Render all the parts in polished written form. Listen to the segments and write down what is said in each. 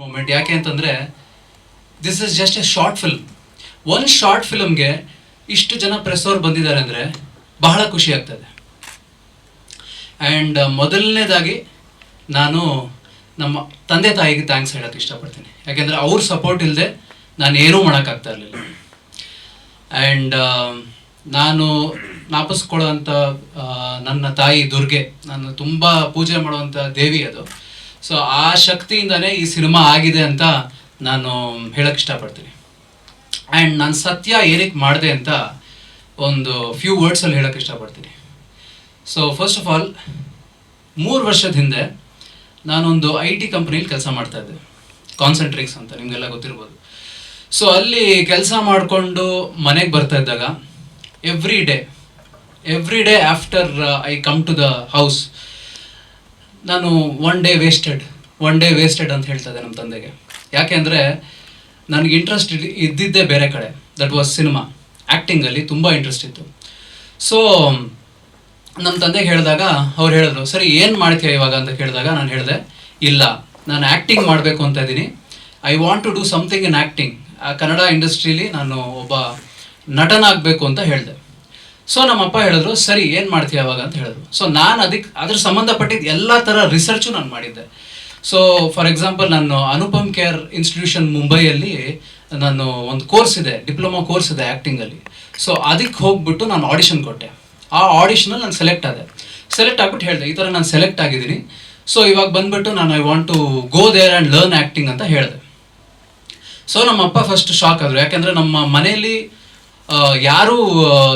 Moment. ಯಾಕೆ ಅಂತಂದರೆ this is just A short film. ಒಂದು ಶಾರ್ಟ್ ಫಿಲ್ಮ್ಗೆ ಇಷ್ಟು ಜನ ಪ್ರೆಸ್ ಅವ್ರು ಬಂದಿದ್ದಾರೆ ಅಂದರೆ ಬಹಳ ಖುಷಿ ಆಗ್ತದೆ. ಆ್ಯಂಡ್ ಮೊದಲನೇದಾಗಿ ನಾನು ನಮ್ಮ ತಂದೆ ತಾಯಿಗೆ ಥ್ಯಾಂಕ್ಸ್ ಹೇಳೋಕ್ಕೆ ಇಷ್ಟಪಡ್ತೀನಿ. ಯಾಕೆಂದರೆ ಅವ್ರ ಸಪೋರ್ಟ್ ಇಲ್ಲದೆ ನಾನು ಏನೂ ಮಾಡೋಕ್ಕಾಗ್ತಾ ಇರಲಿಲ್ಲ. ಆ್ಯಂಡ್ ನಾನು ಜ್ಞಾಪಿಸ್ಕೊಳ್ಳೋವಂಥ ನನ್ನ ತಾಯಿ ದುರ್ಗೆ, ನಾನು ತುಂಬ ಪೂಜೆ ಮಾಡುವಂಥ ದೇವಿ ಅದು. ಸೊ ಆ ಶಕ್ತಿಯಿಂದನೇ ಈ ಸಿನಿಮಾ ಆಗಿದೆ ಅಂತ ನಾನು ಹೇಳೋಕ್ಕೆ ಇಷ್ಟಪಡ್ತೀನಿ. ಆ್ಯಂಡ್ ನಾನು ಸತ್ಯ ಏನಕ್ಕೆ ಮಾಡಿದೆ ಅಂತ ಒಂದು ಫ್ಯೂ ವರ್ಡ್ಸಲ್ಲಿ ಹೇಳೋಕ್ಕೆ ಇಷ್ಟಪಡ್ತೀನಿ. ಸೊ ಫಸ್ಟ್ ಆಫ್ ಆಲ್ 3 ವರ್ಷದ ಹಿಂದೆ ನಾನೊಂದು IT ಕಂಪ್ನಿಲಿ ಕೆಲಸ ಮಾಡ್ತಾಯಿದ್ದೆ, ಕಾನ್ಸಂಟ್ರಿಕ್ಸ್ ಅಂತ, ನಿಮಗೆಲ್ಲ ಗೊತ್ತಿರ್ಬೋದು. ಸೊ ಅಲ್ಲಿ ಕೆಲಸ ಮಾಡಿಕೊಂಡು ಮನೆಗೆ ಬರ್ತಾ ಇದ್ದಾಗ every day after I come to the house, ನಾನು ಒನ್ ಡೇ ವೇಸ್ಟೆಡ್ ಅಂತ ಹೇಳ್ತಾ ಇದ್ದೆ ನಮ್ಮ ತಂದೆಗೆ. ಯಾಕೆ ಅಂದರೆ ನನಗೆ ಇಂಟ್ರೆಸ್ಟ್ ಇದ್ದಿದ್ದೇ ಬೇರೆ ಕಡೆ, ದಟ್ ವಾಸ್ ಸಿನಿಮಾ, ಆ್ಯಕ್ಟಿಂಗಲ್ಲಿ ತುಂಬ ಇಂಟ್ರೆಸ್ಟ್ ಇತ್ತು. ಸೊ ನಮ್ಮ ತಂದೆಗೆ ಹೇಳಿದಾಗ ಅವ್ರು ಹೇಳಿದ್ರು, ಸರಿ ಏನು ಮಾಡ್ತೀಯ ಇವಾಗ ಅಂತ ಕೇಳಿದಾಗ ನಾನು ಹೇಳಿದೆ, ಇಲ್ಲ ನಾನು ಆ್ಯಕ್ಟಿಂಗ್ ಮಾಡಬೇಕು ಅಂತ ಇದ್ದೀನಿ, I want to do something in acting. Kannada ಇಂಡಸ್ಟ್ರೀಲಿ ನಾನು ಒಬ್ಬ ನಟನಾಗಬೇಕು ಅಂತ ಹೇಳಿದೆ. ಸೊ ನಮ್ಮಪ್ಪ ಹೇಳಿದ್ರು, ಸರಿ ಏನು ಮಾಡ್ತೀಯ ಅವಾಗ ಅಂತ ಹೇಳಿದ್ರು. ಸೊ ನಾನು ಅದ್ರ ಸಂಬಂಧಪಟ್ಟಿದ್ದು ಎಲ್ಲ ಥರ ರಿಸರ್ಚು ನಾನು ಮಾಡಿದ್ದೆ. ಸೊ ಫಾರ್ ಎಕ್ಸಾಂಪಲ್, ನಾನು ಅನುಪಮ್ ಕೇರ್ ಇನ್ಸ್ಟಿಟ್ಯೂಷನ್ ಮುಂಬೈಯಲ್ಲಿ ನಾನು ಒಂದು ಕೋರ್ಸ್ ಇದೆ, ಡಿಪ್ಲೊಮಾ ಕೋರ್ಸ್ ಇದೆ ಆ್ಯಕ್ಟಿಂಗಲ್ಲಿ. ಸೊ ಅದಕ್ಕೆ ಹೋಗ್ಬಿಟ್ಟು ನಾನು ಆಡಿಷನ್ ಕೊಟ್ಟೆ. ಆ ಆಡಿಷನಲ್ಲಿ ನಾನು ಸೆಲೆಕ್ಟ್ ಆಗಿಬಿಟ್ಟು ಹೇಳಿದೆ, ಈ ಥರ ನಾನು ಸೆಲೆಕ್ಟ್ ಆಗಿದ್ದೀನಿ, ಸೊ ಇವಾಗ ಬಂದುಬಿಟ್ಟು ನಾನು I want to go there and learn acting ಅಂತ ಹೇಳಿದೆ. ಸೊ ನಮ್ಮಪ್ಪ ಫಸ್ಟ್ ಶಾಕ್ ಆದರು, ಯಾಕೆಂದರೆ ನಮ್ಮ ಮನೆಯಲ್ಲಿ ಯಾರೂ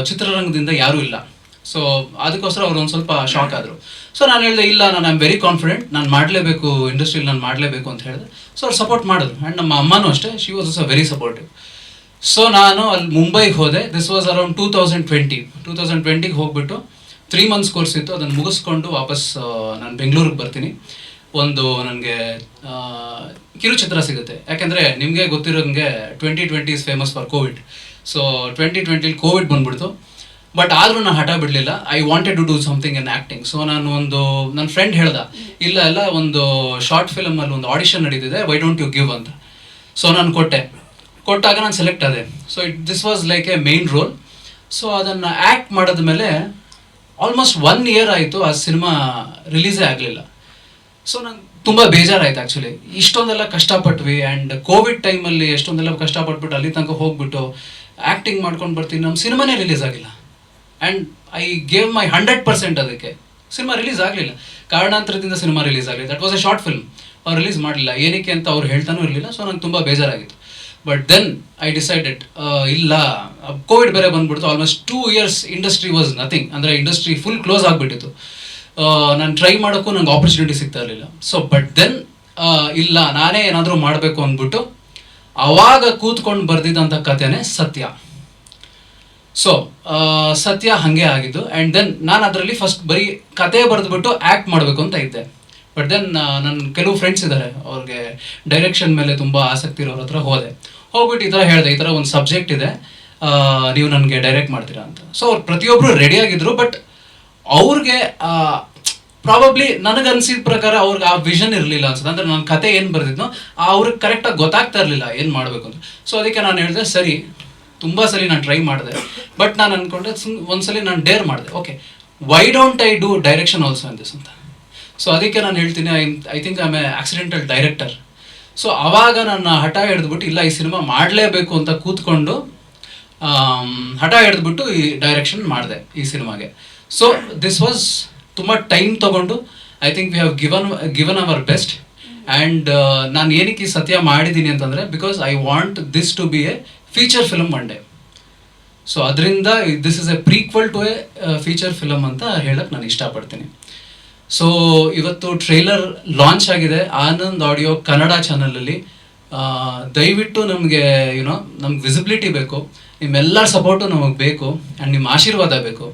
ಚಿತ್ರರಂಗದಿಂದ ಯಾರೂ ಇಲ್ಲ. ಸೊ ಅದಕ್ಕೋಸ್ಕರ ಅವ್ರು ಒಂದು ಸ್ವಲ್ಪ ಶಾಕ್ ಆದರು. ಸೊ ನಾನು ಹೇಳಿದೆ, ಇಲ್ಲ ನಾನು ಐ ಆಮ್ ವೆರಿ ಕಾನ್ಫಿಡೆಂಟ್, ನಾನು ಮಾಡಲೇಬೇಕು, ಇಂಡಸ್ಟ್ರಿಯಲ್ಲಿ ನಾನು ಮಾಡಲೇಬೇಕು ಅಂತ ಹೇಳಿದೆ. ಸೊ ಅವ್ರು ಸಪೋರ್ಟ್ ಮಾಡಿದ್ರು. ಆ್ಯಂಡ್ ನಮ್ಮ ಅಮ್ಮನೂ ಅಷ್ಟೇ, she was also very supportive. So ನಾನು ಅಲ್ಲಿ ಮುಂಬೈಗೆ ಹೋದೆ. ದಿಸ್ ವಾಸ್ ಅರೌಂಡ್ 2020ಗೆ ಹೋಗ್ಬಿಟ್ಟು 3 months ಕೋರ್ಸ್ ಇತ್ತು, ಅದನ್ನು ಮುಗಿಸ್ಕೊಂಡು ವಾಪಸ್ ನಾನು ಬೆಂಗಳೂರಿಗೆ ಬರ್ತೀನಿ. ಒಂದು ನನಗೆ ಕಿರುಚಿತ್ರ ಸಿಗುತ್ತೆ. ಯಾಕೆಂದರೆ ನಿಮಗೆ ಗೊತ್ತಿರೋಂಗೆ 2020 is famous for Covid. So 2020 Covid ಬಂದ್ಬಿಡ್ತು. ಬಟ್ ಆದರೂ ನಾನು ಹಠ ಬಿಡಲಿಲ್ಲ. I wanted to do something in acting. So ನಾನು ನನ್ನ ಫ್ರೆಂಡ್ ಹೇಳ್ದ, ಇಲ್ಲ ಒಂದು ಶಾರ್ಟ್ ಫಿಲಮಲ್ಲಿ ಒಂದು ಆಡಿಷನ್ ನಡೀತಿದೆ, ವೈ ಡೋಂಟ್ ಯು ಗಿವ್ ಅಂತ. ಸೊ ನಾನು ಕೊಟ್ಟಾಗ ನಾನು ಸೆಲೆಕ್ಟ್ ಆದೆ. So this was like A main role. So ಅದನ್ನು ಆ್ಯಕ್ಟ್ ಮಾಡಿದ್ಮೇಲೆ ಆಲ್ಮೋಸ್ಟ್ 1 year ಆಯಿತು, ಆ ಸಿನಿಮಾ ರಿಲೀಸೇ ಆಗಲಿಲ್ಲ. ಸೊ ನಂಗೆ ತುಂಬ ಬೇಜಾರಾಯಿತು ಆ್ಯಕ್ಚುಲಿ. ಇಷ್ಟೊಂದೆಲ್ಲ ಕಷ್ಟಪಟ್ವಿ, ಆ್ಯಂಡ್ ಕೋವಿಡ್ ಟೈಮಲ್ಲಿ ಎಷ್ಟೊಂದೆಲ್ಲ ಕಷ್ಟಪಟ್ಬಿಟ್ಟು ಅಲ್ಲಿ ತನಕ ಹೋಗ್ಬಿಟ್ಟು ಆ್ಯಕ್ಟಿಂಗ್ ಮಾಡ್ಕೊಂಡು ಬರ್ತೀನಿ, ನಮ್ಮ ಸಿನಿಮಾನೇ ರಿಲೀಸ್ ಆಗಿಲ್ಲ. ಆ್ಯಂಡ್ ಐ ಗೇವ್ ಮೈ 100% ಅದಕ್ಕೆ. ಸಿನಿಮಾ ರಿಲೀಸ್ ಆಗಲಿಲ್ಲ, ಕಾರಣಾಂತರದಿಂದ ಸಿನಿಮಾ ರಿಲೀಸ್ ಆಗಲಿಲ್ಲ. That was A short film, ಅವ್ರು ರಿಲೀಸ್ ಮಾಡಲಿಲ್ಲ. ಏನಕ್ಕೆ ಅಂತ ಅವ್ರು ಹೇಳ್ತಾನೂ ಇರಲಿಲ್ಲ. ಸೊ ನಂಗೆ ತುಂಬ ಬೇಜಾರಾಗಿತ್ತು. ಬಟ್ ದೆನ್ ಐ ಡಿಸೈಡೆಡ್, ಇಲ್ಲ, ಕೋವಿಡ್ ಬೇರೆ ಬಂದ್ಬಿಡ್ತು. Almost 2 years industry was nothing, ಅಂದರೆ ಇಂಡಸ್ಟ್ರಿ ಫುಲ್ ಕ್ಲೋಸ್ ಆಗಿಬಿಟ್ಟಿತ್ತು. ನಾನು ಟ್ರೈ ಮಾಡೋಕ್ಕೂ ನಂಗೆ ಆಪರ್ಚುನಿಟಿ ಸಿಗ್ತಾ ಇರಲಿಲ್ಲ. ಸೊ ಬಟ್ ದೆನ್ ಇಲ್ಲ, ನಾನೇ ಏನಾದರೂ ಮಾಡಬೇಕು ಅಂದ್ಬಿಟ್ಟು ಆವಾಗ ಕೂತ್ಕೊಂಡು ಬರೆದಿದ್ದಂಥ ಕಥೆನೇ ಸತ್ಯ. ಸೊ ಸತ್ಯ ಹಾಗೆ ಆಗಿದ್ದು. ಆ್ಯಂಡ್ ದೆನ್ ನಾನು ಅದರಲ್ಲಿ ಫಸ್ಟ್ ಬರೀ ಕತೆ ಬರೆದ್ಬಿಟ್ಟು ಆ್ಯಕ್ಟ್ ಮಾಡಬೇಕು ಅಂತ ಇದ್ದೆ. ಬಟ್ ದೆನ್ ನನ್ನ ಕೆಲವು ಫ್ರೆಂಡ್ಸ್ ಇದ್ದಾರೆ, ಅವ್ರಿಗೆ ಡೈರೆಕ್ಷನ್ ಮೇಲೆ ತುಂಬ ಆಸಕ್ತಿ ಇರೋರ ಹತ್ರ ಹೋಗ್ಬಿಟ್ಟು ಈ ಥರ ಹೇಳಿದೆ, ಈ ಥರ ಒಂದು ಸಬ್ಜೆಕ್ಟ್ ಇದೆ, ನೀವು ನನಗೆ ಡೈರೆಕ್ಟ್ ಮಾಡ್ತೀರಾ ಅಂತ. ಸೊ ಅವ್ರು ಪ್ರತಿಯೊಬ್ಬರು ರೆಡಿಯಾಗಿದ್ದರು. ಬಟ್ ಅವ್ರಿಗೆ ಪ್ರಾಬಬ್ಲಿ ನನಗನ್ಸಿದ ಪ್ರಕಾರ ಅವ್ರಿಗೆ ಆ ವಿಷನ್ ಇರಲಿಲ್ಲ ಅನ್ಸುತ್ತೆ. ಅಂದರೆ ನನ್ನ ಕತೆ ಏನು ಬರೆದಿದ್ನೋ ಅವ್ರಿಗೆ ಕರೆಕ್ಟಾಗಿ ಗೊತ್ತಾಗ್ತಾ ಇರಲಿಲ್ಲ ಏನು ಮಾಡಬೇಕು ಅಂತ. ಸೊ ಅದಕ್ಕೆ ನಾನು ಹೇಳಿದೆ, ಸರಿ, ತುಂಬ ಸಲ ನಾನು ಟ್ರೈ ಮಾಡಿದೆ. ಬಟ್ ನಾನು ಅಂದ್ಕೊಂಡೆ, ಒಂದ್ಸಲಿ ನಾನು ಡೇರ್ ಮಾಡಿದೆ, okay, why don't I do direction also in this ಅಂತ. ಸೊ ಅದಕ್ಕೆ ನಾನು ಹೇಳ್ತೀನಿ, I think I am A accidental director. So ಆವಾಗ ನನ್ನ ಹಠ ಹಿಡಿದ್ಬಿಟ್ಟು, ಇಲ್ಲ ಈ ಸಿನಿಮಾ ಮಾಡಲೇಬೇಕು ಅಂತ ಕೂತ್ಕೊಂಡು ಹಠ ಹಿಡಿದ್ಬಿಟ್ಟು ಈ ಡೈರೆಕ್ಷನ್ ಮಾಡಿದೆ ಈ ಸಿನಿಮಾಗೆ. ಸೊ ದಿಸ್ ವಾಸ್ ತುಂಬ ಟೈಮ್ ತೊಗೊಂಡು, I think we have given our best. And ನಾನು ಏನಕ್ಕೆ ಈ ಸತ್ಯ ಮಾಡಿದ್ದೀನಿ ಅಂತಂದರೆ, because I want this to be a feature film one day. So ಅದರಿಂದ this is a prequel to a feature film ಅಂತ ಹೇಳಕ್ಕೆ ನಾನು ಇಷ್ಟಪಡ್ತೀನಿ. ಸೊ ಇವತ್ತು ಟ್ರೈಲರ್ ಲಾಂಚ್ ಆಗಿದೆ ಆನಂದ್ ಆಡಿಯೋ ಕನ್ನಡ ಚಾನಲಲ್ಲಿ. ದಯವಿಟ್ಟು ನಮಗೆ ನಮ್ಗೆ ವಿಸಿಬಿಲಿಟಿ ಬೇಕು, ನಿಮ್ಮೆಲ್ಲರ ಸಪೋರ್ಟು ನಮಗೆ ಬೇಕು, ಆ್ಯಂಡ್ ನಿಮ್ಮ ಆಶೀರ್ವಾದ ಬೇಕು.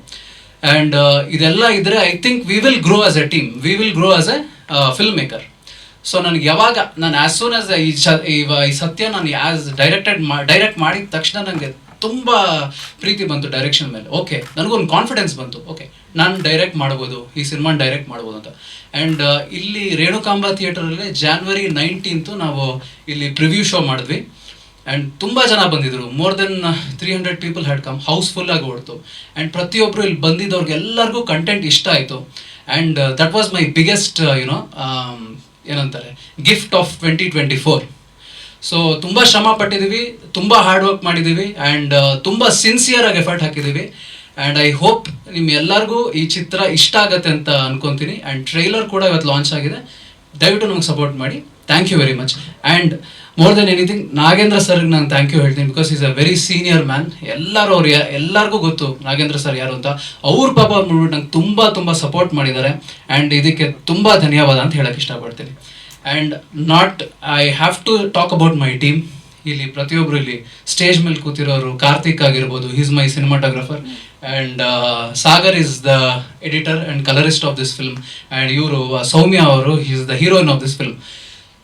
ಆ್ಯಂಡ್ ಇದೆಲ್ಲ ಇದ್ದರೆ I think we will grow as A team, we will grow as A film maker. So ನನಗೆ ಯಾವಾಗ ನಾನು ಆ್ಯಸ್ ಸೂನ್ ಆಸ್ ಈ ಸತ್ಯ ನಾನು ಡೈರೆಕ್ಟ್ ಮಾಡಿದ ತಕ್ಷಣ ನನಗೆ ತುಂಬ ಪ್ರೀತಿ ಬಂತು ಡೈರೆಕ್ಷನ್ ಮೇಲೆ. ಓಕೆ, ನನಗೊಂದು ಕಾನ್ಫಿಡೆನ್ಸ್ ಬಂತು, ಓಕೆ ನಾನು ಡೈರೆಕ್ಟ್ ಮಾಡ್ಬೋದು, ಈ ಸಿನಿಮಾನ ಡೈರೆಕ್ಟ್ ಮಾಡ್ಬೋದು ಅಂತ. ಆ್ಯಂಡ್ ಇಲ್ಲಿ ರೇಣುಕಾಂಬ ಥಿಯೇಟರಲ್ಲಿ January 19th ನಾವು ಇಲ್ಲಿ ಪ್ರಿವ್ಯೂ ಶೋ ಮಾಡಿದ್ವಿ. ಆ್ಯಂಡ್ ತುಂಬ ಜನ ಬಂದಿದ್ದರು, more then 300 people had come, ಹೌಸ್ಫುಲ್ಲಾಗಿ ಓಡ್ತು. ಆ್ಯಂಡ್ ಪ್ರತಿಯೊಬ್ಬರು ಇಲ್ಲಿ ಬಂದಿದ್ದವ್ರಿಗೆ ಎಲ್ಲರಿಗೂ ಕಂಟೆಂಟ್ ಇಷ್ಟ ಆಯಿತು. And that was my biggest ಏನಂತಾರೆ ಗಿಫ್ಟ್ ಆಫ್ 2024. ಸೊ ತುಂಬ ಶ್ರಮ ಪಟ್ಟಿದ್ದೀವಿ, ತುಂಬ ಹಾರ್ಡ್ ವರ್ಕ್ ಮಾಡಿದ್ದೀವಿ, ಆ್ಯಂಡ್ ತುಂಬ ಸಿನ್ಸಿಯರಾಗಿ ಎಫರ್ಟ್ ಹಾಕಿದ್ದೀವಿ. ಆ್ಯಂಡ್ ಐ ಹೋಪ್ ನಿಮ್ಮ ಎಲ್ಲರಿಗೂ ಈ ಚಿತ್ರ ಇಷ್ಟ ಆಗುತ್ತೆ ಅಂತ ಅನ್ಕೊತೀನಿ. ಆ್ಯಂಡ್ ಟ್ರೈಲರ್ ಕೂಡ ಇವತ್ತು ಲಾಂಚ್ ಆಗಿದೆ, ದಯವಿಟ್ಟು ನಮ್ಗೆ ಸಪೋರ್ಟ್ ಮಾಡಿ. Thank you very much. And more then anything Nagendra ಸರ್ಗೆ ನಾನು ಥ್ಯಾಂಕ್ ಯು ಹೇಳ್ತೀನಿ, because is a very senior man. ಎಲ್ಲರಿಗೂ ಗೊತ್ತು ನಾಗೇಂದ್ರ ಸರ್ ಯಾರು ಅಂತ. ಅವ್ರ ಪಾಪ ನೋಡ್ಬಿಟ್ಟು ನಂಗೆ ತುಂಬ ಸಪೋರ್ಟ್ ಮಾಡಿದ್ದಾರೆ. ಆ್ಯಂಡ್ ಇದಕ್ಕೆ ತುಂಬ ಧನ್ಯವಾದ ಅಂತ ಹೇಳಕ್ಕೆ ಇಷ್ಟಪಡ್ತೀನಿ. And I have to talk about my team. ಇಲ್ಲಿ ಪ್ರತಿಯೊಬ್ಬರು ಇಲ್ಲಿ ಸ್ಟೇಜ್ ಮೇಲೆ ಕೂತಿರೋರು, ಕಾರ್ತಿಕ್ ಆಗಿರ್ಬೋದು, is my cinematographer, and Sagar is the editor and colourist of this film, and ಇವರು ಸೌಮ್ಯ ಅವರು is the heroine of this film.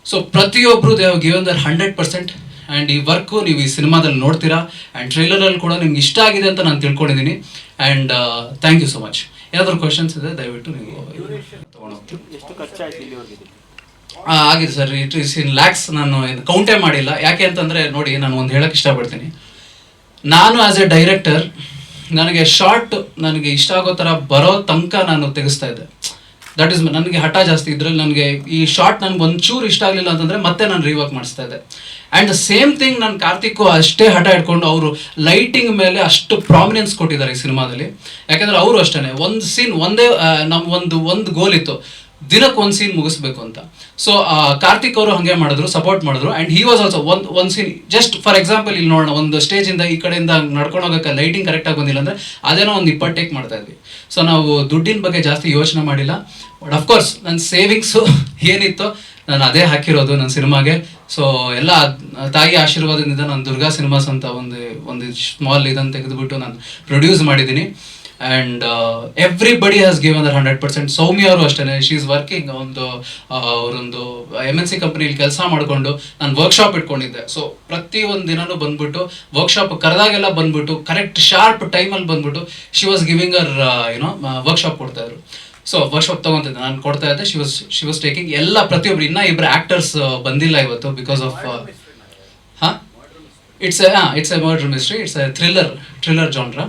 So ಪ್ರತಿಯೊಬ್ಬರು they have given their 100%. And ಈ ವರ್ಕು ನೀವು ಈ ಸಿನಿಮಾದಲ್ಲಿ ನೋಡ್ತೀರಾ. ಆ್ಯಂಡ್ ಟ್ರೈಲರಲ್ಲಿ ಕೂಡ ನಿಮ್ಗೆ ಇಷ್ಟ ಆಗಿದೆ ಅಂತ ನಾನು ತಿಳ್ಕೊಂಡಿದ್ದೀನಿ. And thank you so much. ಏನಾದರೂ ಕ್ವಶನ್ಸ್ ಇದೆ ದಯವಿಟ್ಟು ನೀವು ಆಗಿದೆ sir. It is in lakhs. ನಾನು ಕೌಂಟೇ ಮಾಡಿಲ್ಲ. ಯಾಕೆ ಅಂತಂದರೆ ನೋಡಿ, ನಾನು ಒಂದು ಹೇಳಕ್ಕೆ ಇಷ್ಟಪಡ್ತೀನಿ. ನಾನು ಆ್ಯಸ್ ಎ ಡೈರೆಕ್ಟರ್ ನನಗೆ ಶಾರ್ಟ್ ನನಗೆ ಇಷ್ಟ ಆಗೋ ಥರ ಬರೋ ತನಕ ನಾನು ತೆಗೆಸ್ತಾ ಇದ್ದೆ. ದಟ್ ಈಸ್ ನನಗೆ ಹಠ ಜಾಸ್ತಿ. ಇದರಲ್ಲಿ ನನಗೆ ಈ ಶಾರ್ಟ್ ನನಗೆ ಒಂಚೂರು ಇಷ್ಟ ಆಗಲಿಲ್ಲ ಅಂತಂದರೆ ಮತ್ತೆ ನಾನು ರೀವರ್ಕ್ ಮಾಡಿಸ್ತಾ ಇದ್ದೆ. ಆ್ಯಂಡ್ ಸೇಮ್ ಥಿಂಗ್ ನಾನು ಕಾರ್ತಿಕ್ಕು ಅಷ್ಟೇ ಹಠ ಇಟ್ಕೊಂಡು ಅವರು ಲೈಟಿಂಗ್ ಮೇಲೆ ಅಷ್ಟು ಪ್ರಾಮಿನೆನ್ಸ್ ಕೊಟ್ಟಿದ್ದಾರೆ ಈ ಸಿನಿಮಾದಲ್ಲಿ. ಯಾಕೆಂದರೆ ಅವರು ಅಷ್ಟೇ ಒಂದು ಸೀನ್ ಒಂದೇ ನಮ್ಮ ಒಂದು ಗೋಲ್ ಇತ್ತು, ದಿನಕ್ಕೆ ಒಂದು ಸೀನ್ ಮುಗಿಸ್ಬೇಕು ಅಂತ. ಸೊ ಕಾರ್ತಿಕ್ ಅವರು ಹಾಗೆ ಮಾಡಿದ್ರು, ಸಪೋರ್ಟ್ ಮಾಡಿದ್ರು. ಆ್ಯಂಡ್ ಹಿ ವಾಸ್ ಆಲ್ಸೋ ಒಂದು ಸೀನ್ ಜಸ್ಟ್ ಫಾರ್ ಎಕ್ಸಾಂಪಲ್ ಇಲ್ಲಿ ನೋಡೋಣ, ಒಂದು ಸ್ಟೇಜಿಂದ ಈ ಕಡೆಯಿಂದ ನಡ್ಕೊಂಡು ಹೋಗೋಕ್ಕೆ ಲೈಟಿಂಗ್ ಕರೆಕ್ಟಾಗಿ ಬಂದಿಲ್ಲ ಅಂದರೆ ಅದೇನೋ ಒಂದು 20 ಟೇಕ್ ಮಾಡ್ತಾ ಇದ್ವಿ. ಸೊ ನಾವು ದುಡ್ಡಿನ ಬಗ್ಗೆ ಜಾಸ್ತಿ ಯೋಚನೆ ಮಾಡಿಲ್ಲ. ಬಟ್ ಅಫ್ಕೋರ್ಸ್ ನನ್ನ ಸೇವಿಂಗ್ಸು ಏನಿತ್ತು ನಾನು ಅದೇ ಹಾಕಿರೋದು ನನ್ನ ಸಿನಿಮಾಗೆ. ಸೊ ಎಲ್ಲ ತಾಯಿ ಆಶೀರ್ವಾದದಿಂದ ನಾನು ದುರ್ಗಾ ಸಿನಿಮಾಸ್ ಅಂತ ಒಂದು ಸ್ಮಾಲ್ ಇದನ್ನು ತೆಗೆದುಬಿಟ್ಟು ನಾನು ಪ್ರೊಡ್ಯೂಸ್ ಮಾಡಿದ್ದೀನಿ. And everybody has given their 100%. Soumya ಅವರು ಅಷ್ಟೇ, ಶಿ ಈಸ್ ವರ್ಕಿಂಗ್ ಅವರೊಂದು MNC ಕಂಪ್ನಿಲಿ ಕೆಲಸ ಮಾಡಿಕೊಂಡು ನಾನು ವರ್ಕ್ಶಾಪ್ ಇಟ್ಕೊಂಡಿದ್ದೆ. ಸೊ ಪ್ರತಿ ಒಂದು ದಿನನೂ ಬಂದ್ಬಿಟ್ಟು ವರ್ಕ್ಶಾಪ್ ಕರೆದಾಗೆಲ್ಲ ಬಂದ್ಬಿಟ್ಟು ಕರೆಕ್ಟ್ ಶಾರ್ಪ್ ಟೈಮಲ್ಲಿ ಬಂದ್ಬಿಟ್ಟು she was giving our workshop ಕೊಡ್ತಾಯಿದ್ರು. ಸೊ ವರ್ಕ್ಶಾಪ್ ತೊಗೊತಿದ್ದೆ, ನಾನು ಕೊಡ್ತಾ ಇದ್ದೆ, ಶಿ ವಾಸ್ ಟೇಕಿಂಗ್ ಎಲ್ಲ ಪ್ರತಿಯೊಬ್ಬರು. ಇನ್ನೂ 2 ಆ್ಯಕ್ಟರ್ಸ್ ಬಂದಿಲ್ಲ ಇವತ್ತು because of it's A murder mystery, it's A thriller genre.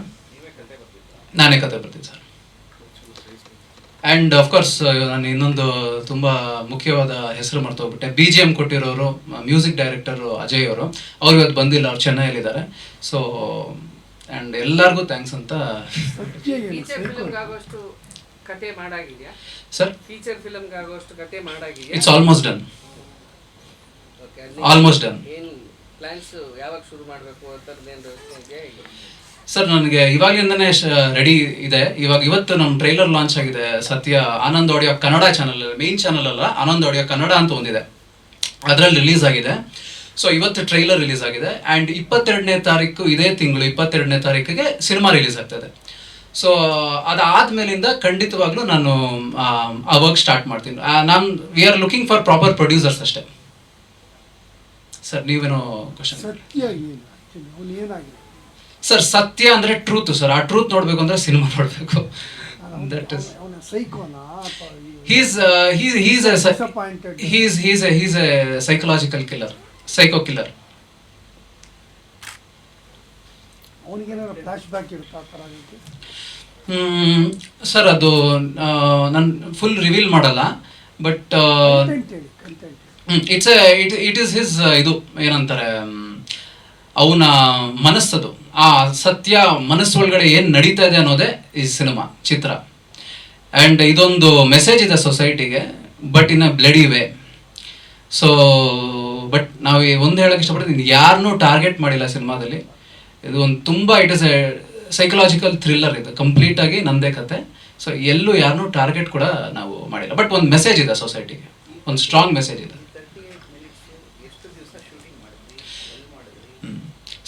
ನಾನೇ ಕತೆ ಬರ್ತೀನಿ ಸರ್. ಆ್ಯಂಡ್ ಅಫ್ಕೋರ್ಸ್ ನಾನು ಇನ್ನೊಂದು ತುಂಬ ಮುಖ್ಯವಾದ ಹೆಸರು ಮರ್ತೋಗ್ಬಿಟ್ಟೆ. BGM ಕೊಟ್ಟಿರೋರು ಮ್ಯೂಸಿಕ್ ಡೈರೆಕ್ಟರು ಅಜಯ್ ಅವರು. ಅವ್ರು ಇವತ್ತು ಬಂದಿಲ್ಲ, ಅವ್ರು ಚೆನ್ನೈಯಲ್ಲಿದ್ದಾರೆ. ಸೊ ಆ್ಯಂಡ್ ಎಲ್ಲರಿಗೂ ಥ್ಯಾಂಕ್ಸ್ ಅಂತ. Sir it's almost done. Sir ನನಗೆ ಇವಾಗಲಿಂದನೇ ರೆಡಿ ಇದೆ. ಇವತ್ತು ನಮ್ಮ ಟ್ರೈಲರ್ ಲಾಂಚ್ ಆಗಿದೆ. ಸತ್ಯ Anand audio Kannada channel, main channel ಅಲ್ಲ, ಆನಂದ್ ಆಡಿಯೋ ಕನ್ನಡ ಅಂತ ಒಂದಿದೆ, ಅದರಲ್ಲಿ ರಿಲೀಸ್ ಆಗಿದೆ. ಸೊ ಇವತ್ತು ಟ್ರೈಲರ್ ರಿಲೀಸ್ ಆಗಿದೆ. ಆ್ಯಂಡ್ 22ನೇ ತಾರೀಕು, ಇದೇ ತಿಂಗಳು 22ನೇ ತಾರೀಕಿಗೆ ಸಿನಿಮಾ ರಿಲೀಸ್ ಆಗ್ತದೆ. ಸೊ ಅದಾದಮೇಲಿಂದ ಖಂಡಿತವಾಗ್ಲೂ ನಾನು ಆ ವರ್ಕ್ ಸ್ಟಾರ್ಟ್ ಮಾಡ್ತೀನಿ. We are looking for proper producers ಅಷ್ಟೇ. ಸರ್ ನೀವೇನೋ ಕ್ವಶನ್? ಸರ್ ಸತ್ಯ ಅಂದರೆ ಟ್ರೂತ್ ಸರ್. ಆ ಟ್ರೂತ್ ನೋಡಬೇಕು ಅಂದರೆ ಸಿನಿಮಾ ನೋಡಬೇಕು. That is he's a psychological killer, psycho killer. Sir ಅದು ನಾನು ಫುಲ್ ರಿವೀಲ್ ಮಾಡಲ್ಲ, ಬಟ್ ಇಟ್ ಈಸ್ ಹಿಸ್ ಇದು ಏನಂತಾರೆ, ಅವನ ಮನಸ್ಸದು, ಆ ಸತ್ಯ ಮನಸ್ಸೊಳಗಡೆ ಏನು ನಡೀತಾ ಇದೆ ಅನ್ನೋದೇ ಈ ಸಿನಿಮಾ ಚಿತ್ರ. ಆ್ಯಂಡ್ ಇದೊಂದು ಮೆಸೇಜ್ ಇದೆ ಸೊಸೈಟಿಗೆ, but in a bloody way. So but ನಾವು ಒಂದು ಹೇಳೋಕ್ಕೆ ಇಷ್ಟಪಡ್ತೀನಿ, ಯಾರನ್ನೂ ಟಾರ್ಗೆಟ್ ಮಾಡಿಲ್ಲ ಸಿನಿಮಾದಲ್ಲಿ. ಇದು ಒಂದು ತುಂಬ it is A psychological thriller, ಇದು ಕಂಪ್ಲೀಟಾಗಿ ನಂದೇ ಕತೆ. ಸೊ ಎಲ್ಲೂ ಯಾರನ್ನೂ ಟಾರ್ಗೆಟ್ ಕೂಡ ನಾವು ಮಾಡಿಲ್ಲ, ಬಟ್ ಒಂದು ಮೆಸೇಜ್ ಇದೆ ಸೊಸೈಟಿಗೆ, ಒಂದು ಸ್ಟ್ರಾಂಗ್ ಮೆಸೇಜ್ ಇದೆ.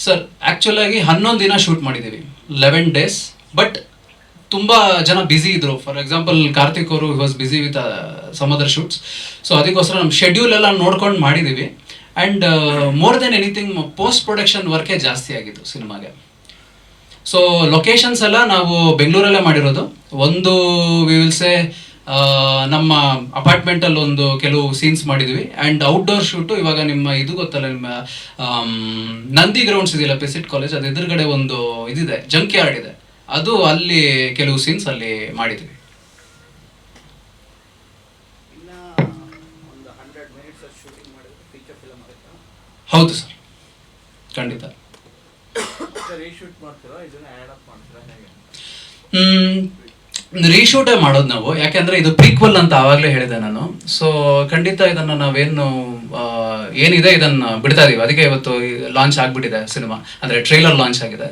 ಸರ್ ಆ್ಯಕ್ಚುಲಾಗಿ 11 ದಿನ ಶೂಟ್ ಮಾಡಿದ್ದೀವಿ, 11 days. ಬಟ್ ತುಂಬ ಜನ ಬ್ಯುಸಿ ಇದ್ದರು. ಫಾರ್ ಎಕ್ಸಾಂಪಲ್ ಕಾರ್ತಿಕ್ ಅವರು was busy with some other shoots. So ಅದಕ್ಕೋಸ್ಕರ ನಮ್ಮ ಶೆಡ್ಯೂಲ್ ಎಲ್ಲ ನೋಡ್ಕೊಂಡು ಮಾಡಿದ್ದೀವಿ. And more then anything post production ವರ್ಕೇ ಜಾಸ್ತಿ ಆಗಿತ್ತು ಸಿನಿಮಾಗೆ. ಸೊ ಲೊಕೇಶನ್ಸ್ ಎಲ್ಲ ನಾವು ಬೆಂಗಳೂರಲ್ಲೇ ಮಾಡಿರೋದು. ಒಂದು ವಿ ವಿಲ್ ಸೇ ನಮ್ಮ ಅಪಾರ್ಟ್ಮೆಂಟಲ್ಲಿ ಒಂದು ಕೆಲವು ಸೀನ್ಸ್ ಮಾಡಿದ್ವಿ. ಆ್ಯಂಡ್ ಔಟ್ಡೋರ್ ಶೂಟು ಇವಾಗ ನಿಮ್ಮ ಇದು ಗೊತ್ತಲ್ಲ, ನಿಮ್ಮ ನಂದಿ ಗ್ರೌಂಡ್ಸ್ ಇದೆಯಲ್ಲ, ಪೆಸಿಟ್ ಕಾಲೇಜ್, ಅದು ಎದುರುಗಡೆ ಒಂದು ಇದಿದೆ, ಜಂಕ್ ಯಾರ್ಡ್ ಇದೆ, ಅದು ಅಲ್ಲಿ ಕೆಲವು ಸೀನ್ಸ್ ಅಲ್ಲಿ ಮಾಡಿದ್ವಿ. ಹೌದು ಸರ್, ಖಂಡಿತ. ರೀಶೂಟೇ ಮಾಡೋದು ನಾವು, ಯಾಕೆಂದ್ರೆ ಇದು ಪ್ರೀಕ್ವಲ್ ಅಂತ ಆವಾಗಲೇ ಹೇಳಿದೆ ನಾನು. ಸೊ ಖಂಡಿತ ಇದನ್ನು ನಾವೇನು ಏನಿದೆ ಇದನ್ನು ಬಿಡ್ತಾ ಇದೀವಿ. ಅದಕ್ಕೆ ಇವತ್ತು ಲಾಂಚ್ ಆಗಿಬಿಟ್ಟಿದೆ ಸಿನಿಮಾ, ಅಂದರೆ ಟ್ರೈಲರ್ ಲಾಂಚ್ ಆಗಿದೆ.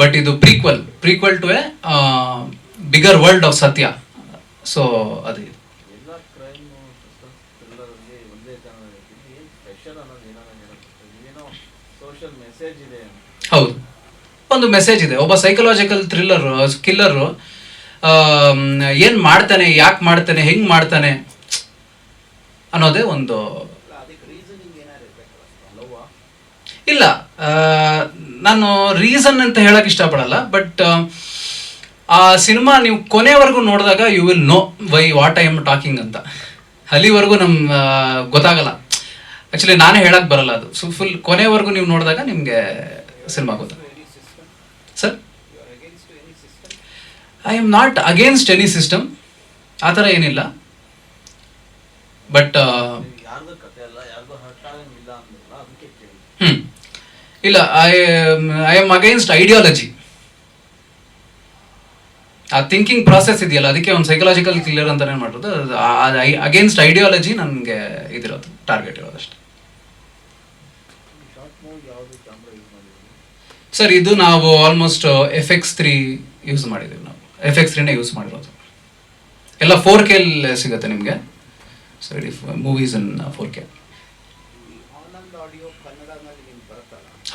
ಬಟ್ ಇದು prequel to a bigger world of Satya. So ಅದು ಹೌದು, ಒಂದು ಮೆಸೇಜ್ ಇದೆ. ಒಬ್ಬ ಸೈಕಲಾಜಿಕಲ್ ಕಿಲ್ಲರು ಏನು ಮಾಡ್ತಾನೆ, ಯಾಕೆ ಮಾಡ್ತಾನೆ, ಹೆಂಗೆ ಮಾಡ್ತಾನೆ ಅನ್ನೋದೇ ಒಂದು. ಇಲ್ಲ, ನಾನು ರೀಸನ್ ಅಂತ ಹೇಳಕ್ ಇಷ್ಟಪಡಲ್ಲ, ಬಟ್ ಆ ಸಿನಿಮಾ ನೀವು ಕೊನೆವರೆಗೂ ನೋಡಿದಾಗ you will know why what I am talking ಅಂತ. ಅಲ್ಲಿವರೆಗೂ ಗೊತ್ತಾಗಲ್ಲ. ಆ್ಯಕ್ಚುಲಿ ನಾನೇ ಹೇಳಕ್ ಬರಲ್ಲ ಅದು. ಸೊ ಫುಲ್ ಕೊನೆವರೆಗೂ ನೀವು ನೋಡಿದಾಗ ನಿಮಗೆ ಸಿನಿಮಾ ಗೊತ್ತಾಗ. Sir, I am not against any system, ಆ ಥರ ಏನಿಲ್ಲ. ಬಟ್ ಇಲ್ಲ, ಐ ಆಮ್ ಅಗೇನ್ಸ್ಟ್ ಐಡಿಯಾಲಜಿ. ಆ ಥಿಂಕಿಂಗ್ ಪ್ರಾಸೆಸ್ ಇದೆಯಲ್ಲ, ಅದಕ್ಕೆ ಒಂದು ಸೈಕಲಾಜಿಕಲ್ ಕಿಲ್ಲರ್ ಅಂತಾನೆ ಮಾಡೋದು. ಅಗೇನ್ಸ್ಟ್ ಐಡಿಯಾಲಜಿ ನನಗೆ ಇದಿರೋದು, ಟಾರ್ಗೆಟ್ ಇರೋದು ಅಷ್ಟೇ. ಸರ್, ಇದು ನಾವು ಆಲ್ಮೋಸ್ಟ್ FX3 ಯೂಸ್ ಮಾಡಿದ್ದೀವಿ. ನಾವು FX3ನೇ ಯೂಸ್ ಮಾಡಿರೋದು. ಎಲ್ಲ 4K ಸಿಗುತ್ತೆ ನಿಮಗೆ. ಸೊ ಇಡೀ ಮೂವೀಸ್ ಇನ್ 4K.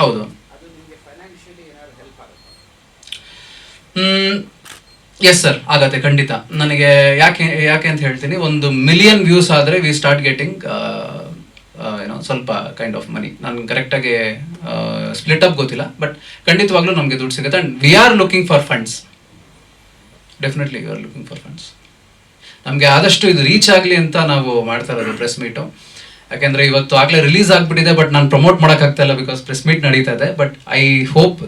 ಹೌದು. ಎಸ್ ಸರ್, ಆಗತ್ತೆ ಖಂಡಿತ. ನನಗೆ ಯಾಕೆ ಅಂತ ಹೇಳ್ತೀನಿ, 1 ಮಿಲಿಯನ್ ವ್ಯೂಸ್ ಆದರೆ ವಿ ಸ್ಟಾರ್ಟ್ ಗೆಟಿಂಗ್ ಸ್ವಲ್ಪ ಕೈಂಡ್ ಆಫ್ ಮನಿ. ನಾನು ಕರೆಕ್ಟಾಗಿ ಸ್ಪ್ಲಿಟ್ ಅಪ್ ಗೊತ್ತಿಲ್ಲ, ಬಟ್ ಖಂಡಿತವಾಗ್ಲೂ ನಮಗೆ ದುಡ್ಡು ಸಿಗುತ್ತೆ. And we are looking for funds. Definitely we are looking for funds. ನಮಗೆ ಆದಷ್ಟು ಇದು ರೀಚ್ ಆಗಲಿ ಅಂತ ನಾವು ಮಾಡ್ತಾ ಇರೋದು ಪ್ರೆಸ್ ಮೀಟು. ಯಾಕೆಂದರೆ ಇವತ್ತು ಆಗಲೇ ರಿಲೀಸ್ ಆಗಿಬಿಟ್ಟಿದೆ, ಬಟ್ ನಾನು ಪ್ರಮೋಟ್ ಮಾಡೋಕ್ಕಾಗ್ತಾ ಇಲ್ಲ, ಬಿಕಾಸ್ ಪ್ರೆಸ್ ಮೀಟ್ ನಡೀತಾ ಇದೆ. ಬಟ್ ಐ ಹೋಪ್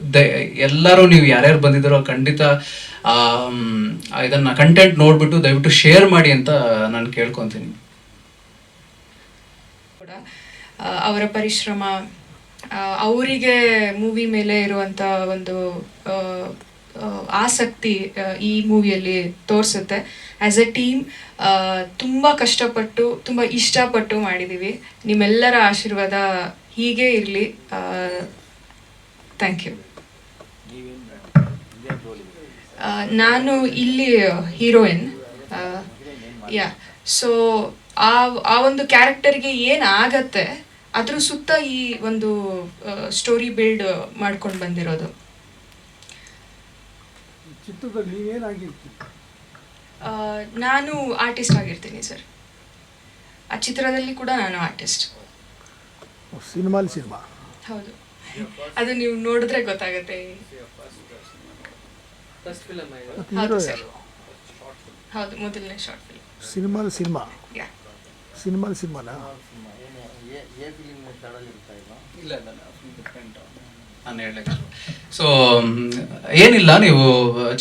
ಎಲ್ಲರೂ ನೀವು ಯಾರ್ಯಾರು ಬಂದಿದ್ದಾರೋ ಖಂಡಿತ ಇದನ್ನು ಕಂಟೆಂಟ್ ನೋಡಿಬಿಟ್ಟು ದಯವಿಟ್ಟು ಶೇರ್ ಮಾಡಿ ಅಂತ ನಾನು ಕೇಳ್ಕೊತೀನಿ. ಅವರ ಪರಿಶ್ರಮ, ಅವರಿಗೆ ಮೂವಿ ಮೇಲೆ ಇರುವಂಥ ಒಂದು ಆಸಕ್ತಿ ಈ ಮೂವಿಯಲ್ಲಿ ತೋರಿಸುತ್ತೆ. ಆ್ಯಸ್ ಎ ಟೀಮ್ ತುಂಬ ಕಷ್ಟಪಟ್ಟು, ತುಂಬ ಇಷ್ಟಪಟ್ಟು ಮಾಡಿದ್ದೀವಿ. ನಿಮ್ಮೆಲ್ಲರ ಆಶೀರ್ವಾದ ಹೀಗೆ ಇರಲಿ. Thank you. ನಾನು ಇಲ್ಲಿ ಹೀರೋಯಿನ್. ಸೊ ಆ ಒಂದು ಕ್ಯಾರೆಕ್ಟರ್ಗೆ ಏನಾಗತ್ತೆ ಅದ್ರ ಸುತ್ತ ಈ ಒಂದು ಸ್ಟೋರಿ ಬಿಲ್ಡ್ ಮಾಡ್ಕೊಂಡು ಬಂದಿರೋದು. ನಾನು ಆರ್ಟಿಸ್ಟ್ ಆಗಿರ್ತೀನಿ ಸರ್. ಆ ಚಿತ್ರದಲ್ಲಿ ಕೂಡ ನಾನು ಆರ್ಟಿಸ್ಟ್. ಹೌದು, ಅದು ನೀವು ನೋಡಿದ್ರೆ ಗೊತ್ತಾಗುತ್ತೆ. ಹೌದು ಸರ್, ಹೌದು, ಮೊದಲನೇ ಶಾರ್ಟ್ ಫಿಲ್ಮ್. ಸೊ ಏನಿಲ್ಲ, ನೀವು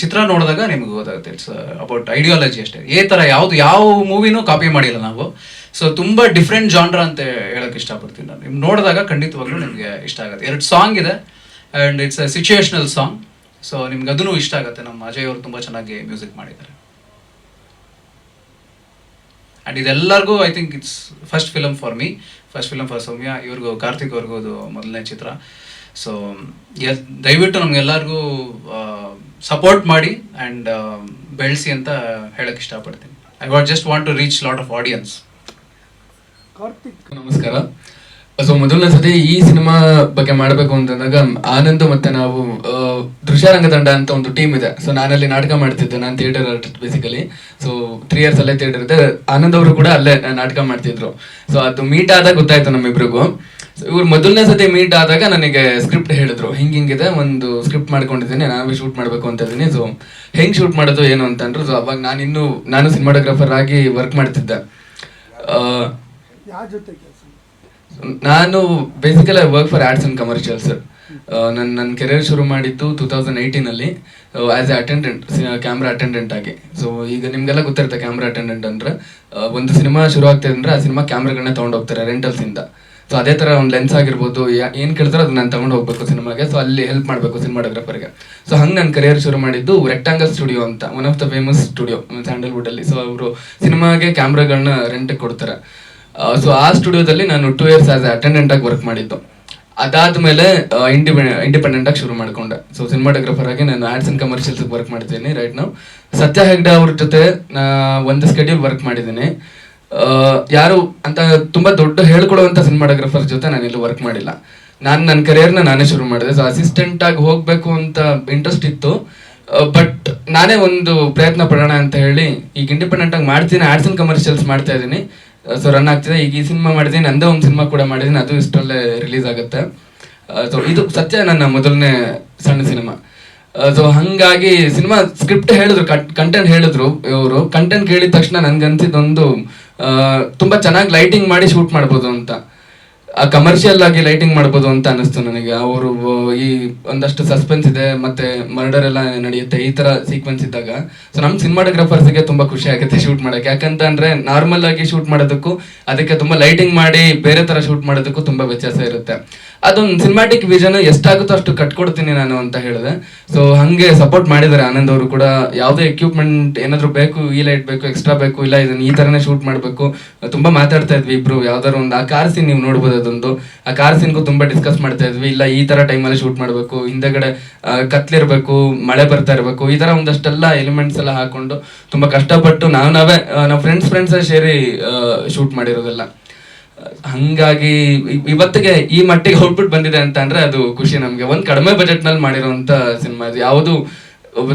ಚಿತ್ರ ನೋಡಿದಾಗ ನಿಮ್ಗೆ ಗೊತ್ತಾಗುತ್ತೆ. ಇಟ್ಸ್ ಅಬೌಟ್ ಐಡಿಯಾಲಜಿ ಅಷ್ಟೇ. ಯಾವ ಮೂವಿನೂ ಕಾಪಿ ಮಾಡಿಲ್ಲ ನಾವು. ಸೊ ತುಂಬ ಡಿಫ್ರೆಂಟ್ ಜಾನ್ರ ಅಂತ ಹೇಳಕ್ ಇಷ್ಟಪಡ್ತೀನಿ ನಾನು. ನಿಮ್ಗೆ ನೋಡಿದಾಗ ಖಂಡಿತವಾಗ್ಲೂ ನಿಮಗೆ ಇಷ್ಟ ಆಗುತ್ತೆ. 2 ಸಾಂಗ್ ಇದೆ and it's a situational song. So ನಿಮ್ಗೆ ಅದೂ ಇಷ್ಟ ಆಗುತ್ತೆ. ನಮ್ಮ ಅಜಯ್ ಅವರು ತುಂಬ ಚೆನ್ನಾಗಿ ಮ್ಯೂಸಿಕ್ ಮಾಡಿದ್ದಾರೆ. ಆ್ಯಂಡ್ ಇದೆಲ್ಲರಿಗೂ I think it's first film for me, first film for Soumya. ಇವ್ರಿಗೂ ಕಾರ್ತಿಕ್ ಅವ್ರಿಗೂ ಅದು ಮೊದಲನೇ ಚಿತ್ರ. ಸೊ ದಯವಿಟ್ಟು ನಮಗೆಲ್ಲರಿಗೂ ಸಪೋರ್ಟ್ ಮಾಡಿ ಆ್ಯಂಡ್ ಬೆಳೆಸಿ ಅಂತ ಹೇಳಕ್ಕೆ ಇಷ್ಟಪಡ್ತೀನಿ. I just want to reach lot of audience. ನಮಸ್ಕಾರ. ಸೊ ಮೊದಲನೇ ಸತಿ ಈ ಸಿನಿಮಾ ಬಗ್ಗೆ ಮಾಡಬೇಕು ಅಂತಂದಾಗ ಆನಂದ್ ಮತ್ತೆ ನಾವು ದೃಶ್ಯರಂಗ ತಂಡ ಅಂತ ಒಂದು ಟೀಮ್ ಇದೆ. ಸೊ ನಾನಲ್ಲಿ ನಾಟಕ ಮಾಡ್ತಿದ್ದೆ, ನಾನು theatre artist basically. So 3 years ಅಲ್ಲೇ ಥಿಯೇಟರ್ ಇದೆ. ಆನಂದ್ ಅವರು ಕೂಡ ಅಲ್ಲೇ ನಾಟಕ ಮಾಡ್ತಿದ್ರು. ಸೊ ಅದು ಮೀಟ್ ಆದಾಗ ಗೊತ್ತಾಯ್ತು ನಮ್ಮಿಬ್ರಿಗೂ. ಇವ್ರು ಮೊದಲನೇ ಸತಿ ಮೀಟ್ ಆದಾಗ ನನಗೆ ಸ್ಕ್ರಿಪ್ಟ್ ಹೇಳಿದ್ರು, ಹಿಂಗಿದೆ ಒಂದು ಸ್ಕ್ರಿಪ್ಟ್ ಮಾಡ್ಕೊಂಡಿದ್ದೀನಿ, ನಾವೇ ಶೂಟ್ ಮಾಡಬೇಕು ಅಂತ ಇದ್ದೀನಿ. ಸೊ ಹೆಂಗೆ ಶೂಟ್ ಮಾಡೋದು ಏನು ಅಂತಂದ್ರು. ಸೊ ಅವಾಗ ನಾನು ಸಿನಿಮಾಟೋಗ್ರಾಫರ್ ಆಗಿ ವರ್ಕ್ ಮಾಡ್ತಿದ್ದೆ. ನಾನು basically work for ads and commercials. ನನ್ನ ಕೆರಿಯರ್ ಶುರು ಮಾಡಿದ್ದು 2018 as a attendant, camera attendant ಆಗಿ. ಸೊ ಈಗ ನಿಮ್ಗೆಲ್ಲ ಗೊತ್ತಿರುತ್ತೆ ಕ್ಯಾಮ್ರಾ ಅಟೆಂಡೆಂಟ್ ಅಂದ್ರೆ, ಒಂದು ಸಿನಿಮಾ ಶುರು ಆಗ್ತಿದೆ ಅಂದ್ರೆ ಆ ಸಿನಿಮಾ ಕ್ಯಾಮ್ರಾಗಳನ್ನ ತೊಗೊಂಡು ಹೋಗ್ತಾರೆ ರೆಂಟಲ್ಸಿಂದ. ಸೊ ಅದೇ ಥರ ಒಂದು ಲೆನ್ಸ್ ಆಗಿರ್ಬೋದು, ಏನು ಕೇಳ್ತಾರೋ ಅದು ನಾನು ತೊಗೊಂಡು ಹೋಗ್ಬೇಕು ಸಿನಿಮಾಗೆ. ಸೊ ಅಲ್ಲಿ ಹೆಲ್ಪ್ ಮಾಡಬೇಕು ಸಿನಿಮಾಟೋಗ್ರಾಫರ್ಗೆ. ಸೊ ಹಂಗೆ ನನ್ನ ಕರಿಯರ್ ಶುರು ಮಾಡಿದ್ದು ರೆಕ್ಟಾಂಗಲ್ ಸ್ಟುಡಿಯೋ ಅಂತ, one of the famous studio ಸ್ಯಾಂಡಲ್ವುಡಲ್ಲಿ. ಸೊ ಅವರು ಸಿನಿಮಾಗೆ ಕ್ಯಾಮ್ರಾಗಳನ್ನ ರೆಂಟಿಗೆ ಕೊಡ್ತಾರೆ. ಸೊ ಆ ಸ್ಟುಡಿಯೋದಲ್ಲಿ ನಾನು 2 years ಆಸ್ ಅಟೆಂಡೆಂಟ್ ಆಗಿ ವರ್ಕ್ ಮಾಡಿದ್ದು. ಅದಾದ್ಮೇಲೆ ಇಂಡಿಪೆಂಡೆಂಟ್ ಆಗಿ ಶುರು ಮಾಡ್ಕೊಂಡೆ. ಸೊ ಸಿನಿಮಾಟೋಗ್ರಾಫರ್ ಆಗಿ ನಾನು ಆಡ್ಸ್ ಅಂಡ್ ಕಮರ್ಷಿಯಲ್ಸ್ ವರ್ಕ್ ಮಾಡ್ತೀನಿ ರೈಟ್ ನಾವು. ಸತ್ಯ ಹೆಗ್ಡೆ ಅವ್ರ ಜೊತೆ ಒಂದು ಸ್ಕೆಡ್ಯೂಲ್ ವರ್ಕ್ ಮಾಡಿದ್ದೀನಿ. ಯಾರು ಅಂತ ತುಂಬಾ ದೊಡ್ಡ ಹೇಳ್ಕೊಡುವಂತ ಸಿನಿಮಾಟೋಗ್ರಾಫರ್ ಜೊತೆ ನಾನು ಇಲ್ಲಿ ವರ್ಕ್ ಮಾಡಿಲ್ಲ. ನಾನು ನನ್ನ ಕರಿಯರ್ನ ನಾನೇ ಶುರು ಮಾಡಿದೆ. ಸೊ ಅಸಿಸ್ಟೆಂಟ್ ಆಗಿ ಹೋಗ್ಬೇಕು ಅಂತ ಇಂಟ್ರೆಸ್ಟ್ ಇತ್ತು, ಬಟ್ ನಾನೇ ಒಂದು ಪ್ರಯತ್ನ ಪಡೋಣ ಅಂತ ಹೇಳಿ ಈಗ ಇಂಡಿಪೆಂಡೆಂಟ್ ಆಗಿ ಮಾಡ್ತೀನಿ, ಆಡ್ಸ್ ಅಂಡ್ ಕಮರ್ಷಿಯಲ್ಸ್ ಮಾಡ್ತಾ ಇದ್ದೀನಿ. ಸೊ ರನ್ ಆಗ್ತಿದೆ. ಈಗ ಈ ಸಿನಿಮಾ ಮಾಡಿದ್ದೀನಿ, ನಂದೇ ಒಂದು ಸಿನಿಮಾ ಕೂಡ ಮಾಡಿದ್ದೀನಿ, ಅದು ಇಷ್ಟರಲ್ಲೇ ರಿಲೀಸ್ ಆಗುತ್ತೆ. ಸೊ ಇದು ಸತ್ಯ ನನ್ನ ಮೊದಲನೇ ಸಣ್ಣ ಸಿನಿಮಾ. ಸೊ ಹಂಗಾಗಿ ಸಿನಿಮಾ ಸ್ಕ್ರಿಪ್ಟ್ ಹೇಳಿದ್ರು, ಕಂಟೆಂಟ್ ಹೇಳಿದ್ರು ಇವರು. ಕಂಟೆಂಟ್ ಕೇಳಿದ ತಕ್ಷಣ ನನ್ಗನ್ಸಿದ್ದೊಂದು ತುಂಬಾ ಚೆನ್ನಾಗಿ ಲೈಟಿಂಗ್ ಮಾಡಿ ಶೂಟ್ ಮಾಡ್ಬೋದು ಅಂತ, ಕಮರ್ಷಿಯಲ್ ಆಗಿ ಲೈಟಿಂಗ್ ಮಾಡ್ಬೋದು ಅಂತ ಅನಿಸ್ತು ನನಗೆ. ಅವರು ಈ ಒಂದಷ್ಟು ಸಸ್ಪೆನ್ಸ್ ಇದೆ, ಮತ್ತೆ ಮರ್ಡರ್ ಎಲ್ಲ ನಡೆಯುತ್ತೆ, ಈ ತರ ಸೀಕ್ವೆನ್ಸ್ ಇದ್ದಾಗ ಸೊ ನಮ್ಮ ಸಿನಿಮಾಟೋಗ್ರಾಫರ್ಸ್ಗೆ ತುಂಬಾ ಖುಷಿ ಆಗುತ್ತೆ ಶೂಟ್ ಮಾಡಕ್ಕೆ. ಯಾಕಂತ ಅಂದ್ರೆ ನಾರ್ಮಲ್ ಆಗಿ ಶೂಟ್ ಮಾಡೋದಕ್ಕೂ ಅದಕ್ಕೆ ತುಂಬಾ ಲೈಟಿಂಗ್ ಮಾಡಿ ಬೇರೆ ತರ ಶೂಟ್ ಮಾಡೋದಕ್ಕೂ ತುಂಬಾ ವ್ಯತ್ಯಾಸ ಇರುತ್ತೆ. ಅದೊಂದು ಸಿನಿಮಾಟಿಕ್ ವಿಷನ್ ಎಷ್ಟಾಗುತ್ತೋ ಅಷ್ಟು ಕಟ್ಕೊಡ್ತೀನಿ ನಾನು ಅಂತ ಹೇಳಿದೆ. ಸೊ ಹಂಗೆ ಸಪೋರ್ಟ್ ಮಾಡಿದ್ದಾರೆ ಆನಂದ್ ಅವರು ಕೂಡ. ಯಾವುದೇ ಎಕ್ವಿಪ್ಮೆಂಟ್ ಏನಾದ್ರು ಬೇಕು, ಈ ಲೈಟ್ ಬೇಕು, ಎಕ್ಸ್ಟ್ರಾ ಬೇಕು, ಇಲ್ಲ ಇದನ್ನ ಈ ತರನೇ ಶೂಟ್ ಮಾಡಬೇಕು, ತುಂಬಾ ಮಾತಾಡ್ತಾ ಇದ್ವಿ ಇಬ್ರು. ಯಾವ್ದಾದ್ರು ಒಂದು ಆ ಕಾರ್ ಸೀನ್ ನೀವು ನೋಡ್ಬೋದು, ಅದೊಂದು ಆ ಕಾರ್ ಸೀನ್ಗೂ ತುಂಬಾ ಡಿಸ್ಕಸ್ ಮಾಡ್ತಾ ಇದ್ವಿ. ಇಲ್ಲ ಈ ತರ ಟೈಮಲ್ಲಿ ಶೂಟ್ ಮಾಡಬೇಕು, ಹಿಂದೆಗಡೆ ಕತ್ಲಿರ್ಬೇಕು, ಮಳೆ ಬರ್ತಾ ಇರಬೇಕು, ಈ ತರ ಒಂದಷ್ಟೆಲ್ಲ ಎಲಿಮೆಂಟ್ಸ್ ಎಲ್ಲ ಹಾಕೊಂಡು ತುಂಬಾ ಕಷ್ಟಪಟ್ಟು ನಾವು ಫ್ರೆಂಡ್ಸ್ ಸೇರಿ ಶೂಟ್ ಮಾಡಿರೋದೆಲ್ಲ. ಹಂಗಾಗಿ ಇವತ್ತಿಗೆ ಈ ಮಟ್ಟಿಗೆ ಔಟ್ಪುಟ್ ಬಂದಿದೆ ಅಂತ ಅಂದ್ರೆ ಅದು ಖುಷಿ ನಮ್ಗೆ. ಒಂದ್ ಕಡಿಮೆ ಬಜೆಟ್ ನಲ್ಲಿ ಮಾಡಿರೋಂತ ಸಿನಿಮಾ ಇದು. ಯಾವುದು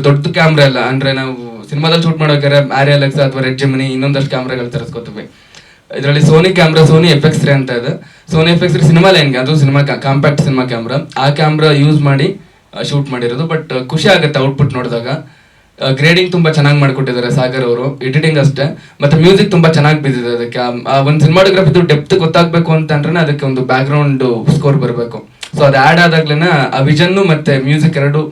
ದೊಡ್ಡ ಕ್ಯಾಮ್ರಾ ಇಲ್ಲ. ಅಂದ್ರೆ ನಾವು ಸಿನಿಮಾದಲ್ಲಿ ಶೂಟ್ ಮಾಡೋಕೆ ಆರ್ಎಲ್ ಎಕ್ಸ್ ಅಥವಾ ರೆಡ್ ಜೆಮಿನಿ ಇನ್ನೊಂದಷ್ಟು ಕ್ಯಾಮ್ರಾಗಳು ತರಿಸ್ಕೊತೀವಿ. ಇದರಲ್ಲಿ ಸೋನಿ ಕ್ಯಾಮ್ರಾ, ಸೋನಿ FX3 ಅಂತ ಇದೆ. ಸೋನಿ FX3 ಸಿನಿಮಾ ಲೈನ್ಗೆ, ಅದು ಸಿನಿಮಾ ಕಾಂಪ್ಯಾಕ್ಟ್ ಸಿನಿಮಾ ಕ್ಯಾಮ್ರಾ. ಆ ಕ್ಯಾಮ್ರಾ ಯೂಸ್ ಮಾಡಿ ಶೂಟ್ ಮಾಡಿರೋದು. ಬಟ್ ಖುಷಿ ಆಗುತ್ತೆ ಔಟ್ಪುಟ್ ನೋಡಿದಾಗ. ಗ್ರೇಡಿಂಗ್ ತುಂಬಾ ಚೆನ್ನಾಗಿ ಮಾಡ್ಕೊಟ್ಟಿದ್ದಾರೆ ಸಾಗರ್ ಅವರು, ಎಡಿಟಿಂಗ್ ಅಷ್ಟೇ, ಮತ್ತೆ ಮ್ಯೂಸಿಕ್ ತುಂಬಾ ಚೆನ್ನಾಗಿ ಬಿದ್ದಿದೆ ಅದಕ್ಕೆ. ಒಂದು ಸಿನಿಮಾಟೋಗ್ರಫಿದು ಡೆಪ್ತ್ ಗೊತ್ತಾಗಬೇಕು ಅಂತಂದ್ರೆ ಅದಕ್ಕೆ ಒಂದು ಬ್ಯಾಕ್ ಗ್ರೌಂಡ್ ಸ್ಕೋರ್ ಬರಬೇಕು. ಸೊ ಅದು ಆ್ಯಡ್ ಆದಾಗ್ಲೇನೆ ಆ ವಿಷನ್ ಮತ್ತೆ ಮ್ಯೂಸಿಕ್ ಎರಡು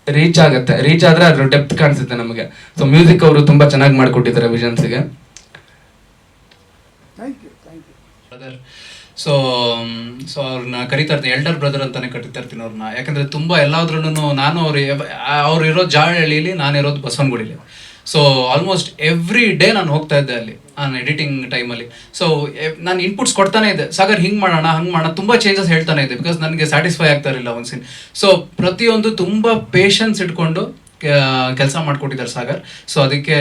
ರೀಚ್ ಆಗುತ್ತೆ. ರೀಚ್ ಆದ್ರೆ ಅದ್ರ ಡೆಪ್ತ್ ಕಾಣಿಸುತ್ತೆ ನಮಗೆ. ಸೊ ಮ್ಯೂಸಿಕ್ ಅವರು ತುಂಬಾ ಚೆನ್ನಾಗಿ ಮಾಡ್ಕೊಟ್ಟಿದ್ದಾರೆ ವಿಷನ್ಸ್ಗೆ. ಸೊ ಅವ್ರನ್ನ ಕರಿತಾ ಇರ್ತೀನಿ, ಎಲ್ಡರ್ ಬ್ರದರ್ ಅಂತಾನೆ ಕರಿತಾ ಇರ್ತೀನಿ ಅವ್ರನ್ನ. ಯಾಕಂದ್ರೆ ತುಂಬಾ ಎಲ್ಲಾದ್ರೂ ನಾನು ಅವ್ರು ಇರೋದು ಜಾಳಹಳ್ಳಿಲಿ, ನಾನಿರೋದು ಬಸವನಗುಡಿಲಿ. ಸೊ ಆಲ್ಮೋಸ್ಟ್ ಎವ್ರಿ ಡೇ ನಾನು ಹೋಗ್ತಾ ಇದ್ದೆ ಅಲ್ಲಿ ನಾನು ಎಡಿಟಿಂಗ್ ಟೈಮಲ್ಲಿ. ಸೊ ನಾನು ಇನ್ಪುಟ್ಸ್ ಕೊಡ್ತಾನೆ ಇದ್ದೆ, ಸಾಗರ್ ಹಿಂಗೆ ಮಾಡೋಣ ಹಂಗೆ ಮಾಡೋಣ, ತುಂಬ ಚೇಂಜಸ್ ಹೇಳ್ತಾನೆ ಇದ್ದೆ, ಬಿಕಾಸ್ ನನಗೆ ಸ್ಯಾಟಿಸ್ಫೈ ಆಗ್ತಾ ಇರಲಿಲ್ಲ ಒಂದು ಸೀನ್. ಸೊ ಪ್ರತಿಯೊಂದು ತುಂಬ ಪೇಷನ್ಸ್ ಇಟ್ಕೊಂಡು ಕೆಲಸ ಮಾಡಿಕೊಟ್ಟಿದ್ದಾರೆ ಸಾಗರ್. ಸೊ ಅದಕ್ಕೆ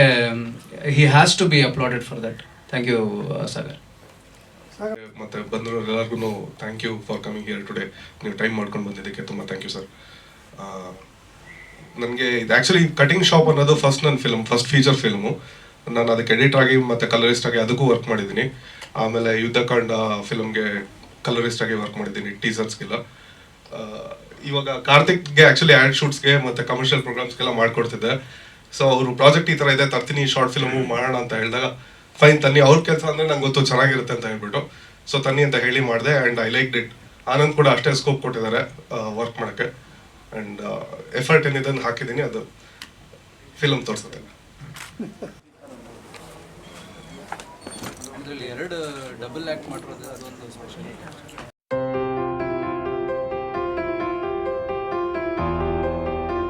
he has to be applauded for that. Thank you Sagar. ಮತ್ತೆ ಬಂದಿರೋರೆಲ್ಲರಿಗೂ thank you for coming here today. ನೀವು ಟೈಮ್ ಮಾಡ್ಕೊಂಡು ಬಂದಿದ್ದಕ್ಕೆ ತುಂಬ ಥ್ಯಾಂಕ್ ಯು ಸರ್. ನನಗೆ ಇದು ಆ್ಯಕ್ಚುಲಿ ಕಟಿಂಗ್ ಶಾಪ್ ಅನ್ನೋದು ಫಸ್ಟ್ ಫೀಚರ್ ಫಿಲ್ಮು. ನಾನು ಅದಕ್ಕೆ ಎಡಿಟ್ ಆಗಿ ಮತ್ತು ಕಲರಿಸ್ಟ್ ಆಗಿ ಅದಕ್ಕೂ ವರ್ಕ್ ಮಾಡಿದ್ದೀನಿ. ಆಮೇಲೆ ಯುದ್ಧಕಾಂಡ ಫಿಲ್ಮ್ಗೆ ಕಲರಿಸ್ಟ್ ಆಗಿ ವರ್ಕ್ ಮಾಡಿದ್ದೀನಿ, ಟೀಸರ್ಸ್ಗೆಲ್ಲ. ಇವಾಗ ಕಾರ್ತಿಕ್ಗೆ ಆ್ಯಕ್ಚುಲಿ ಆ್ಯಡ್ ಶೂಟ್ಸ್ಗೆ ಮತ್ತು ಕಮರ್ಷಿಯಲ್ ಪ್ರೋಗ್ರಾಮ್ಸ್ಗೆಲ್ಲ ಮಾಡಿಕೊಡ್ತಿದ್ದೆ. ಸೊ ಅವರು ಪ್ರಾಜೆಕ್ಟ್ ಈ ಥರ ಇದೆ, ತರ್ತೀನಿ ಶಾರ್ಟ್ ಫಿಲ್ಮು ಮಾಡೋಣ ಅಂತ ಹೇಳಿದಾಗ ಫೈನ್ ತನ್ನಿ, ಅವ್ರ ಕೆಲಸ ಅಂದರೆ ನಂಗೆ ಗೊತ್ತು ಚೆನ್ನಾಗಿರುತ್ತೆ ಅಂತ ಹೇಳ್ಬಿಟ್ಟು ಸೊ ತನ್ನಿ ಅಂತ ಹೇಳಿ ಮಾಡಿದೆ. And I like it. Anand ಕೂಡ ಅಷ್ಟೇ ಸ್ಕೋಪ್ ಕೊಟ್ಟಿದ್ದಾರೆ ವರ್ಕ್ ಮಾಡೋಕ್ಕೆ. ಆ್ಯಂಡ್ ಎಫರ್ಟ್ ಏನಿದೆ ಹಾಕಿದ್ದೀನಿ, ಅದು ಫಿಲಮ್ ತೋರಿಸುತ್ತೆ. ಇದರಲ್ಲಿ 2 ಡಬಲ್ ಆ್ಯಕ್ಟ್ ಮಾಡಿರೋದು ಅದೊಂದು ಸ್ಪೆಷಲ್.